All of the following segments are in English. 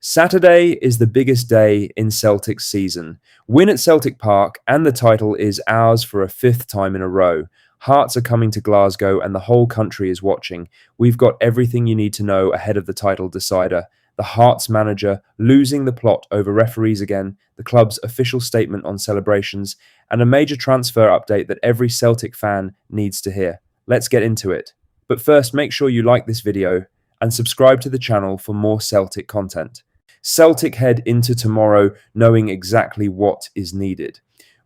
Saturday is the biggest day in Celtic's season. Win at Celtic Park and the title is ours for a fifth time in a row. Hearts are coming to Glasgow and the whole country is watching. We've got everything you need to know ahead of the title decider. The Hearts manager losing the plot over referees again, the club's official statement on celebrations, and a major transfer update that every Celtic fan needs to hear. Let's get into it. But first, make sure you like this video and subscribe to the channel for more Celtic content. Celtic head into tomorrow knowing exactly what is needed.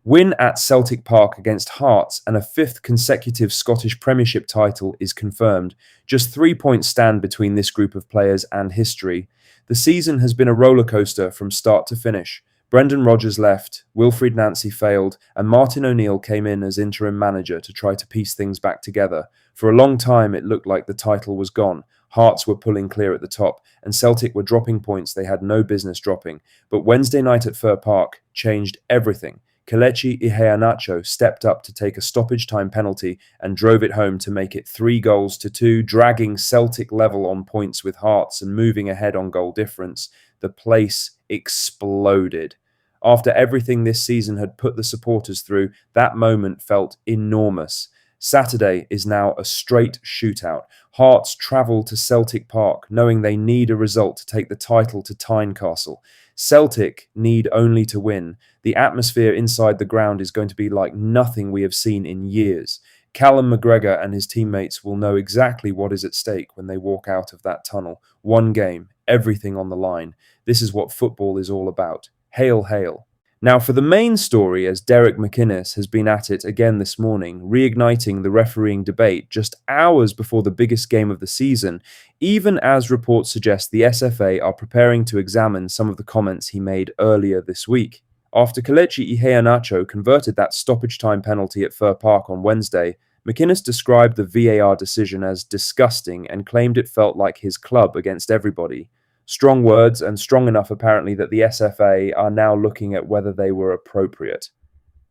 Win at Celtic Park against Hearts and a fifth consecutive Scottish Premiership title is confirmed. Just 3 points stand between this group of players and history. The season has been a rollercoaster from start to finish. Brendan Rodgers left, Wilfried Nancy failed, and Martin O'Neill came in as interim manager to try to piece things back together. For a long time, it looked like the title was gone. Hearts were pulling clear at the top, and Celtic were dropping points they had no business dropping. But Wednesday night at Fir Park changed everything. Kelechi Iheanacho stepped up to take a stoppage time penalty and drove it home to make it 3-2, dragging Celtic level on points with Hearts and moving ahead on goal difference. The place exploded. After everything this season had put the supporters through, that moment felt enormous. Saturday is now a straight shootout. Hearts travel to Celtic Park, knowing they need a result to take the title to Tynecastle. Celtic need only to win. The atmosphere inside the ground is going to be like nothing we have seen in years. Callum McGregor and his teammates will know exactly what is at stake when they walk out of that tunnel. One game, everything on the line. This is what football is all about. Hail, hail. Now for the main story, as Derek McInnes has been at it again this morning, reigniting the refereeing debate just hours before the biggest game of the season, even as reports suggest the SFA are preparing to examine some of the comments he made earlier this week. After Kelechi Iheanacho converted that stoppage time penalty at Fir Park on Wednesday, McInnes described the VAR decision as disgusting and claimed it felt like his club against everybody. Strong words, and strong enough apparently that the SFA are now looking at whether they were appropriate.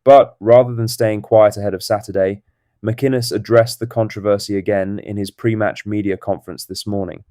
But rather than staying quiet ahead of Saturday, McInnes addressed the controversy again in his pre-match media conference this morning.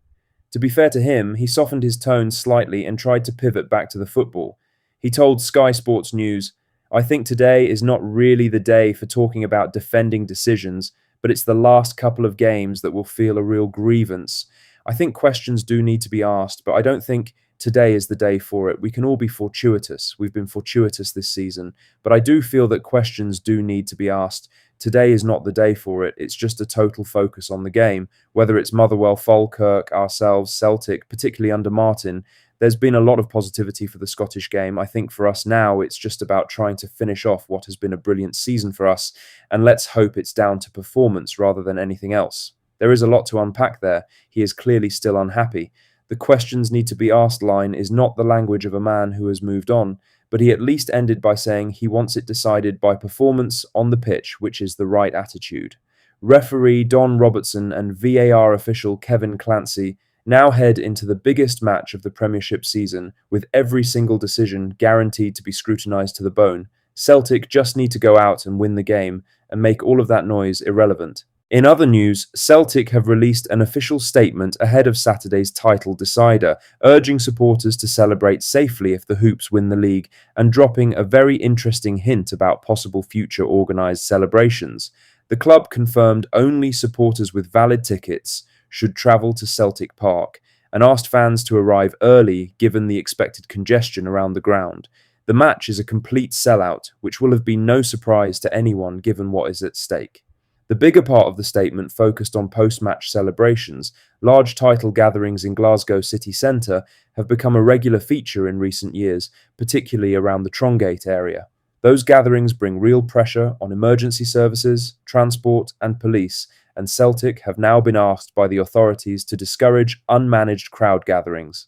To be fair to him, he softened his tone slightly and tried to pivot back to the football. He told Sky Sports News, "I think today is not really the day for talking about defending decisions, but it's the last couple of games that will feel a real grievance. I think questions do need to be asked, but I don't think today is the day for it. We can all be fortuitous. We've been fortuitous this season, but I do feel that questions do need to be asked. Today is not the day for it. It's just a total focus on the game. Whether it's Motherwell, Falkirk, ourselves, Celtic, particularly under Martin, there's been a lot of positivity for the Scottish game. I think for us now, it's just about trying to finish off what has been a brilliant season for us, and let's hope it's down to performance rather than anything else." There is a lot to unpack there. He is clearly still unhappy. The questions need to be asked line is not the language of a man who has moved on, but he at least ended by saying he wants it decided by performance on the pitch, which is the right attitude. Referee Don Robertson and VAR official Kevin Clancy now head into the biggest match of the Premiership season, with every single decision guaranteed to be scrutinised to the bone. Celtic just need to go out and win the game and make all of that noise irrelevant. In other news, Celtic have released an official statement ahead of Saturday's title decider, urging supporters to celebrate safely if the Hoops win the league, and dropping a very interesting hint about possible future organised celebrations. The club confirmed only supporters with valid tickets should travel to Celtic Park, and asked fans to arrive early given the expected congestion around the ground. The match is a complete sellout, which will have been no surprise to anyone given what is at stake. The bigger part of the statement focused on post-match celebrations. Large title gatherings in Glasgow city centre have become a regular feature in recent years, particularly around the Trongate area. Those gatherings bring real pressure on emergency services, transport and police, and Celtic have now been asked by the authorities to discourage unmanaged crowd gatherings.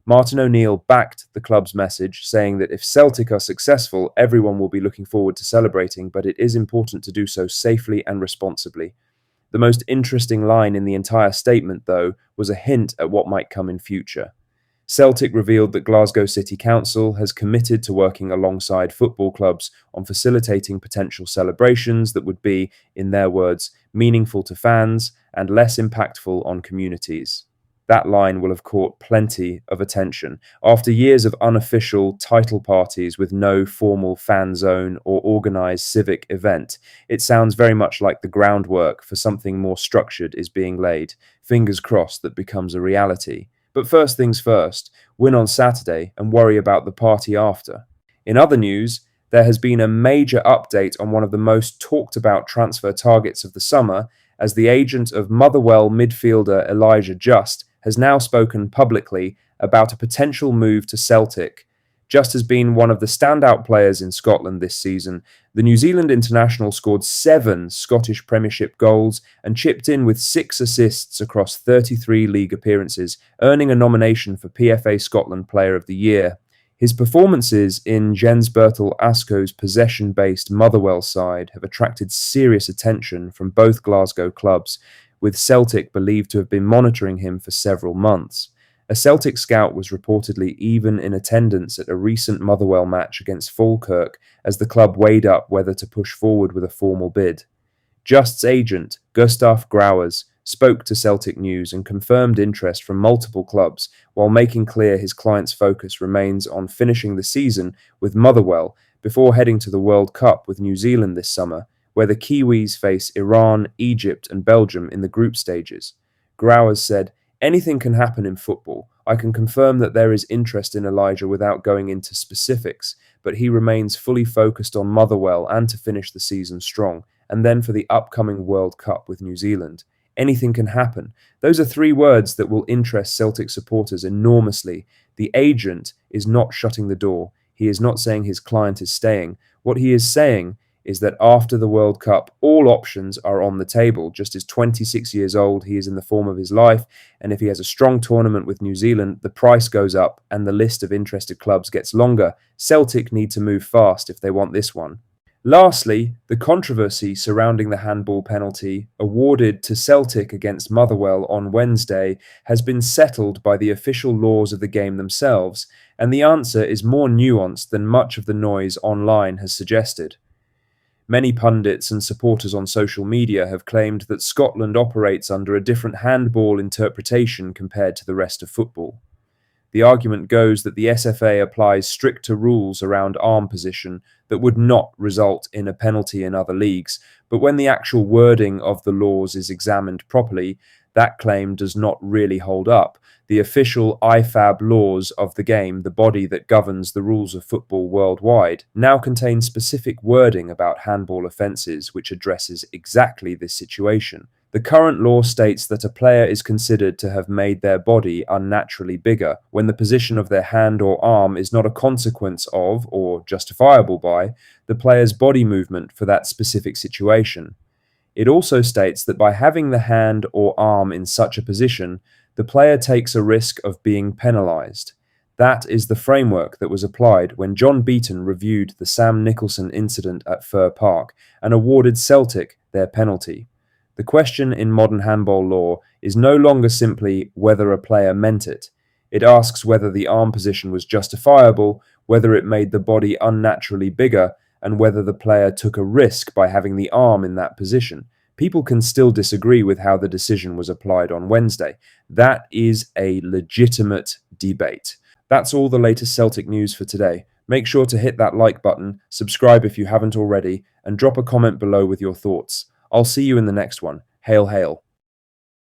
Martin O'Neill backed the club's message, saying that if Celtic are successful, everyone will be looking forward to celebrating, but it is important to do so safely and responsibly. The most interesting line in the entire statement, though, was a hint at what might come in future. Celtic revealed that Glasgow City Council has committed to working alongside football clubs on facilitating potential celebrations that would be, in their words, meaningful to fans and less impactful on communities. That line will have caught plenty of attention. After years of unofficial title parties with no formal fan zone or organised civic event, it sounds very much like the groundwork for something more structured is being laid. Fingers crossed that becomes a reality. But first things first, win on Saturday and worry about the party after. In other news, there has been a major update on one of the most talked about transfer targets of the summer, as the agent of Motherwell midfielder Elijah Just has now spoken publicly about a potential move to Celtic. Just has been one of the standout players in Scotland this season. The New Zealand international scored 7 Scottish Premiership goals and chipped in with 6 assists across 33 league appearances, earning a nomination for PFA Scotland Player of the Year. His performances in Jens Bertel Asko's possession-based Motherwell side have attracted serious attention from both Glasgow clubs, with Celtic believed to have been monitoring him for several months. A Celtic scout was reportedly even in attendance at a recent Motherwell match against Falkirk as the club weighed up whether to push forward with a formal bid. Just's agent, Gustav Grauers, spoke to Celtic News and confirmed interest from multiple clubs, while making clear his client's focus remains on finishing the season with Motherwell before heading to the World Cup with New Zealand this summer, where the Kiwis face Iran, Egypt and Belgium in the group stages. Grauers said, "Anything can happen in football. I can confirm that there is interest in Elijah without going into specifics, but he remains fully focused on Motherwell and to finish the season strong, and then for the upcoming World Cup with New Zealand. Anything can happen." Those are 3 words that will interest Celtic supporters enormously. The agent is not shutting the door. He is not saying his client is staying. What he is saying is that after the World Cup, all options are on the table. Just as 26 years old, he is in the form of his life, and if he has a strong tournament with New Zealand, the price goes up and the list of interested clubs gets longer. Celtic need to move fast if they want this one. Lastly, the controversy surrounding the handball penalty awarded to Celtic against Motherwell on Wednesday has been settled by the official laws of the game themselves, and the answer is more nuanced than much of the noise online has suggested. Many pundits and supporters on social media have claimed that Scotland operates under a different handball interpretation compared to the rest of football. The argument goes that the SFA applies stricter rules around arm position that would not result in a penalty in other leagues, but when the actual wording of the laws is examined properly, that claim does not really hold up. The official IFAB laws of the game, the body that governs the rules of football worldwide, now contain specific wording about handball offences which addresses exactly this situation. The current law states that a player is considered to have made their body unnaturally bigger when the position of their hand or arm is not a consequence of, or justifiable by, the player's body movement for that specific situation. It also states that by having the hand or arm in such a position, the player takes a risk of being penalised. That is the framework that was applied when John Beaton reviewed the Sam Nicholson incident at Fir Park and awarded Celtic their penalty. The question in modern handball law is no longer simply whether a player meant it. It asks whether the arm position was justifiable, whether it made the body unnaturally bigger, and whether the player took a risk by having the arm in that position. People can still disagree with how the decision was applied on Wednesday. That is a legitimate debate. That's all the latest Celtic news for today. Make sure to hit that like button, subscribe if you haven't already, and drop a comment below with your thoughts. I'll see you in the next one. Hail, hail.